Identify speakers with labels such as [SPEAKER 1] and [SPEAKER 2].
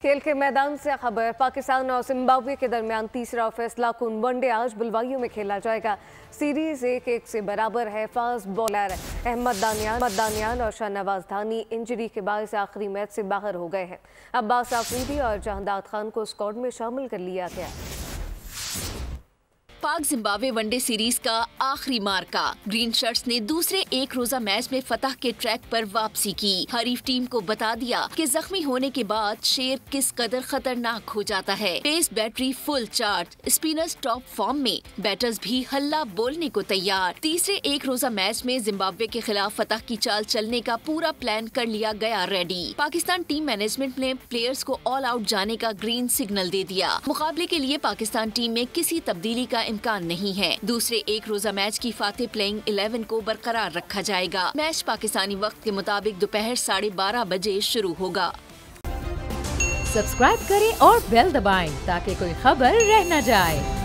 [SPEAKER 1] खेल के मैदान से खबर। पाकिस्तान और जिम्बाब्वे के दरमियान तीसरा फैसला कुन वनडे आज बुलवाइयों में खेला जाएगा। सीरीज 1-1 से बराबर है। फास्ट बॉलर अहमद दानियाल और शाहनवाज धानी इंजरी के बायस आखिरी मैच से बाहर हो गए हैं। अब्बास आफरीदी और जहांदाद खान को स्क्वाड में शामिल कर लिया गया।
[SPEAKER 2] पाक जिम्बाब्वे वनडे सीरीज का आखिरी मार्का। ग्रीन शर्ट्स ने दूसरे एक रोजा मैच में फतह के ट्रैक पर वापसी की। हरीफ टीम को बता दिया कि जख्मी होने के बाद शेर किस कदर खतरनाक हो जाता है। Pace battery full charge, spinners top form में, बैटर्स भी हल्ला बोलने को तैयार। तीसरे एक रोजा मैच में जिम्बाब्वे के खिलाफ फतह की चाल चलने का पूरा प्लान कर लिया गया रेडी। पाकिस्तान टीम मैनेजमेंट ने प्लेयर्स को ऑल आउट जाने का ग्रीन सिग्नल दे दिया। मुकाबले के लिए पाकिस्तान टीम में किसी तब्दीली का इम्कान नहीं है। दूसरे एक रोजा मैच की फातेह प्लेइंग 11 को बरकरार रखा जाएगा। मैच पाकिस्तानी वक्त के मुताबिक दोपहर 12:30 बजे शुरू होगा।
[SPEAKER 3] सब्सक्राइब करें और बेल दबाएं ताकि कोई खबर रह न जाए।